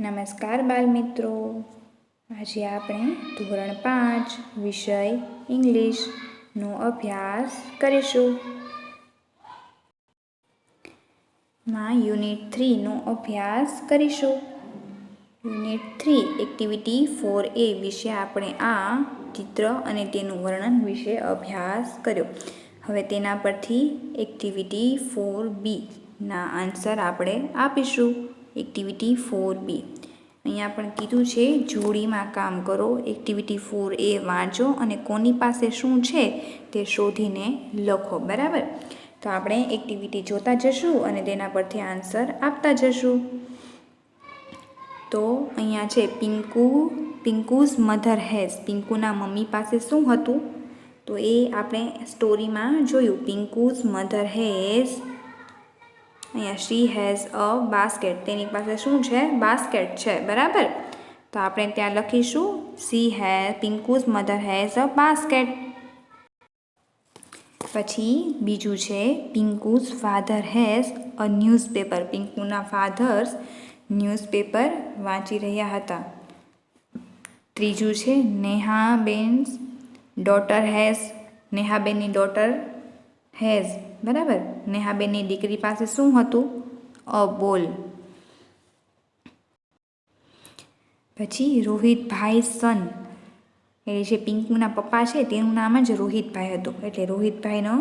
નમસ્કાર બાલ મિત્રો, આજે આપણે ધોરણ 5 વિષય ઇંગ્લિશનો અભ્યાસ કરીશું. યુનિટ 3નો અભ્યાસ કરીશું. યુનિટ 3 એક્ટિવિટી 4A વિશે આપણે આ ચિત્ર અને તેનું વર્ણન વિશે અભ્યાસ કર્યો. હવે તેના પરથી એક્ટિવિટી 4B ના આન્સર આપણે આપીશું. એક્ટિવિટી 4B અહીંયા પણ કીધું છે જોડીમાં કામ કરો. એક્ટિવિટી 4A વાંચો અને કોની પાસે શું છે તે શોધીને લખો. બરાબર, તો આપણે એક્ટિવિટી જોતા જશું અને તેના પરથી આન્સર આપતા જશું. તો અહીંયા છે પિંકુઝ મધર હેઝ. પિંકુના મમ્મી પાસે શું હતું તો એ આપણે સ્ટોરીમાં જોયું. પિંકુઝ મધર હેઝ, અહીંયા શી હેઝ અ બાસ્કેટ. તેની પાસે શું છે? બાસ્કેટ છે. બરાબર, તો આપણે ત્યાં લખીશું Pinku's mother has a basket. પછી બીજું છે Pinku's father has a newspaper. પિંકુના ફાધર્સ ન્યૂઝપેપર વાંચી રહ્યા હતા. ત્રીજું છે નેહાબેનની ડોટર હેઝ. બરાબર, નેહાબેનની દીકરી પાસે શું હતું? અ બોલ. પછી રોહિતભાઈ સન, એ જે પિંકુના પપ્પા છે તેનું નામ જ રોહિતભાઈ હતું, એટલે રોહિતભાઈનો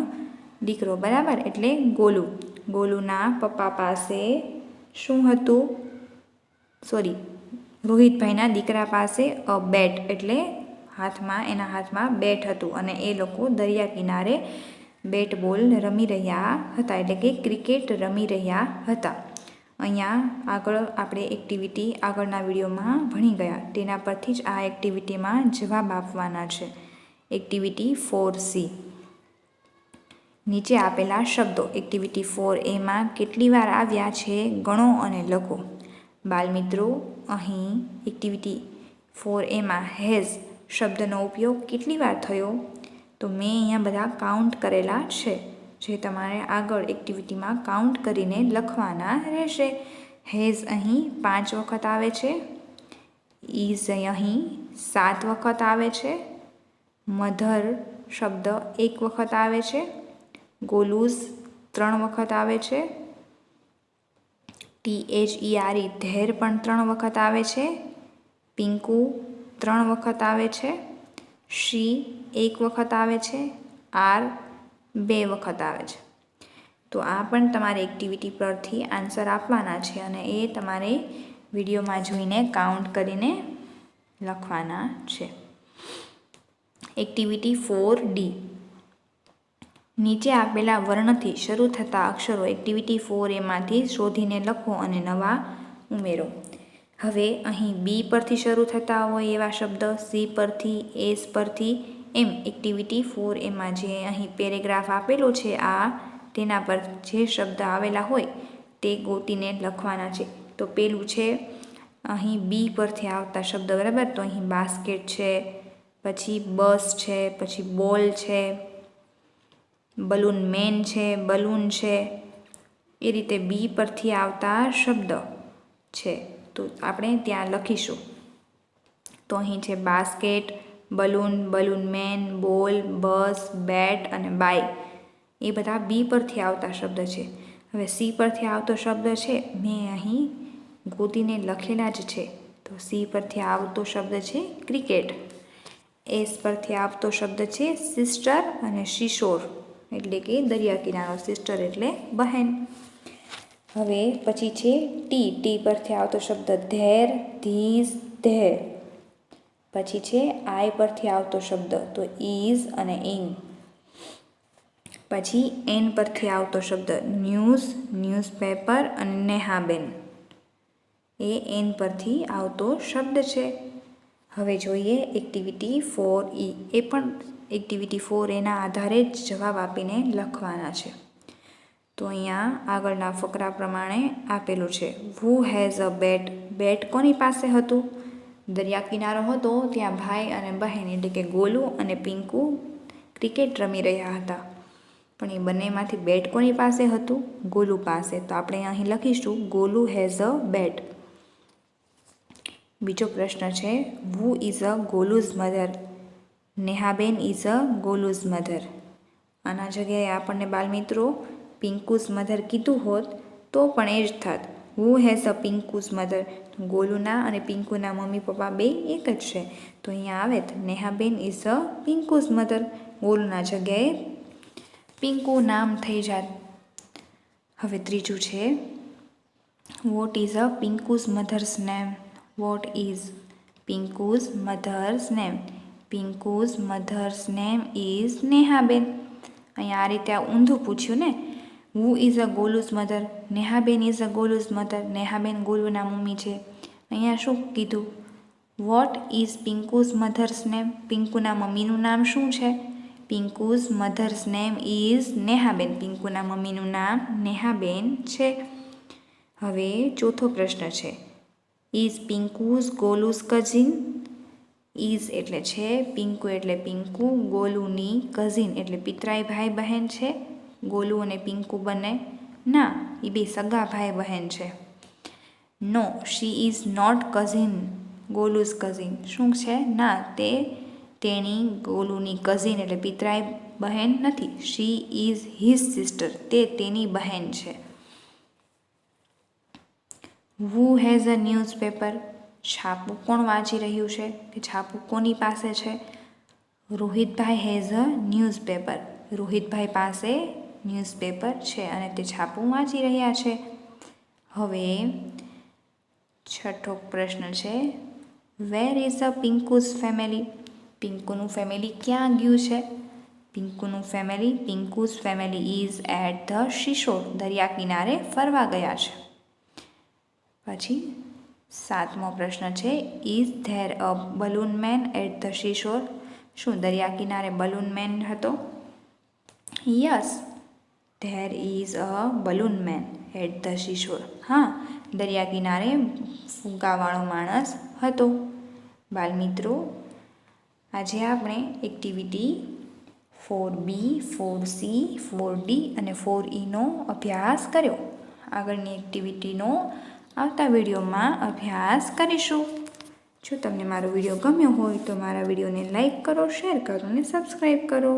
દીકરો. બરાબર, એટલે ગોલુ. ગોલુના પપ્પા પાસે શું હતું? રોહિતભાઈના દીકરા પાસે અ બેટ, એટલે એના હાથમાં બેટ હતું અને એ લોકો દરિયા કિનારે બેટ બોલ રમી રહ્યા હતા, એટલે કે ક્રિકેટ રમી રહ્યા હતા. અહીંયા આગળ આપણે એક્ટિવિટી આગળના વિડીયોમાં ભણી ગયા, તેના પરથી જ આ એક્ટિવિટીમાં જવાબ આપવાના છે. Activity 4C. નીચે આપેલા શબ્દો એક્ટિવિટી 4Aમાં કેટલી વાર આવ્યા છે ગણો અને લખો. બાલમિત્રો, અહીં એક્ટિવિટી 4Aમાં હેઝ શબ્દનો ઉપયોગ કેટલી વાર થયો તો મેં અહીંયા બધા કાઉન્ટ કરેલા છે, જે તમારે આગળ એક્ટિવિટીમાં કાઉન્ટ કરીને લખવાના રહેશે. હેઝ અહીં 5 વખત આવે છે. ઇઝ અહીં 7 વખત આવે છે. મધર શબ્દ 1 વખત આવે છે. ગોલુઝ 3 વખત આવે છે. THERE ધેર પણ 3 વખત આવે છે. પિંકુ 3 વખત આવે છે. શી 1 વખત આવે છે. આર 2 વખત આવે છે. તો આ પણ તમારે એક્ટિવિટી પરથી આન્સર આપવાના છે અને એ તમારે વિડીયોમાં જોઈને કાઉન્ટ કરીને લખવાના છે. Activity 4D. નીચે આપેલા વર્ણથી શરૂ થતા અક્ષરો એક્ટિવિટી 4Aમાંથી શોધીને લખો અને નવા ઉમેરો. હવે અહીં બી પરથી શરૂ થતા હોય એવા શબ્દ, સી પરથી, એસ પરથી, એમ એક્ટિવિટી 4Aમાં જે અહીં પેરેગ્રાફ આપેલો છે તેના પર જે શબ્દ આવેલા હોય તે ગોતીને લખવાના છે. તો પેલું છે અહીં બી પરથી આવતા શબ્દ. બરાબર, તો અહીં બાસ્કેટ છે, પછી બસ છે, પછી બોલ છે, બલૂન મેન છે, બલૂન છે, એ રીતે બી પરથી આવતા શબ્દ છે તો આપણે ત્યાં લખીશું. તો અહીં છે બાસ્કેટ, બલૂન, બલૂન મેન, બોલ, બસ, બેટ અને બાય. એ બધા બી પરથી આવતા શબ્દ છે. હવે સી પરથી આવતો શબ્દ છે મેં અહીં ગોતીને લખેલા જ છે. તો સી પરથી આવતો શબ્દ છે ક્રિકેટ. એસ પરથી આવતો શબ્દ છે સિસ્ટર અને શિશોર, એટલે કે દરિયા કિનારો. સિસ્ટર એટલે બહેન. હવે પછી છે ટી પરથી આવતો શબ્દ ધેર, ધીઝ, ધેર. પછી છે આઈ પરથી આવતો શબ્દ તો ઇઝ અને ઇન. પછી એન પરથી આવતો શબ્દ ન્યૂઝ, ન્યૂઝપેપર અને નેહાબેન. એ એન પરથી આવતો શબ્દ છે. હવે જોઈએ એક્ટિવિટી 4E. એ પણ એક્ટિવિટી 4Aના આધારે જ જવાબ આપીને લખવાના છે. તો અહીંયા આગળના ફકરા પ્રમાણે આપેલું છે. હુ હેઝ અ બેટ. બેટ કોની પાસે હતું? દરિયા કિનારો હતો, ત્યાં ભાઈ અને બહેન એટલે કે ગોલુ અને પિંકુ ક્રિકેટ રમી રહ્યા હતા. પણ એ બંનેમાંથી બેટ કોની પાસે હતું? ગોલુ પાસે. તો આપણે અહીં લખીશું ગોલુ હેઝ અ બેટ. બીજો પ્રશ્ન છે, વુ is a Golu's mother? Nehaben is a Golu's mother. આના જગ્યાએ આપણને બાલમિત્રો પિંકુઝ મધર કીધું હોત તો પણ એ જ થાત. Who has a Pinku's mother? ગોલુના અને પિંકુના મમ્મી પપ્પા બે એક જ છે, તો અહીંયા આવે તો Nehaben is a Pinku's mother. ગોલુના જગ્યાએ પિંકુ નામ થઈ જાત. હવે ત્રીજું છે, what is a Pinku's mother's name? What is Pinku's mother's name? Pinku's mother's name is Nehaben. અહીંયા આ રીતે આ ઊંધું પૂછ્યું ને. Who is a Golu's mother? Nehaben is a Golu's mother. Nehaben ગોલુના મમ્મી છે. અહીંયા શું કીધું? What is Pinku's mother's name? પિંકુના મમ્મીનું નામ શું છે? પિંકુઝ મધર્સ નેમ ઇઝ નેહાબેન. પિંકુના મમ્મીનું નામ નેહાબેન છે. હવે ચોથો પ્રશ્ન છે, is Pinku's Golu's cousin? Is એટલે છે, પિંકુ એટલે પિંકુ, ગોલુની કઝિન એટલે પિતરાઈ ભાઈ બહેન છે. ગોલુ અને પિંકુ બંને ના, એ બે સગા ભાઈ બહેન છે. No, she is not cousin Golu's cousin. શું છે? ના, તેણી ગોલુની કઝિન એટલે પિતરાઈ બહેન નથી. She is his sister. તે તેની બહેન છે. હુ હેઝ અ ન્યૂઝપેપર? છાપું કોણ વાંચી રહ્યું છે? કે છાપું કોની પાસે છે? રોહિતભાઈ હેઝ અ ન્યૂઝપેપર. રોહિતભાઈ પાસે ન્યૂઝપેપર છે અને તે છાપું વાંચી રહ્યા છે. હવે છઠ્ઠો પ્રશ્ન છે, where is a Pinku's family? પિંકુનું ફેમિલી ક્યાં ગયું છે? Pinku's family is at the seashore. દરિયા કિનારે ફરવા ગયા છે. પછી સાતમો પ્રશ્ન છે, is there a balloon man at the seashore? શું દરિયા કિનારે બલૂન મેન હતો? Yes, there is a balloon man at the seashore. હા, દરિયા કિનારે ફુગ્ગાવાળો માણસ હતો. બાલમિત્રો, આજે આપણે એક્ટિવિટી 4B, 4C, 4D અને 4E નો અભ્યાસ કર્યો. આગળની એક્ટિવિટીનો આવતા વિડીયોમાં અભ્યાસ કરીશું. જો તમને મારો વિડીયો ગમ્યો હોય તો મારા વિડીયોને લાઈક કરો, શેર કરો અને સબસ્ક્રાઈબ કરો.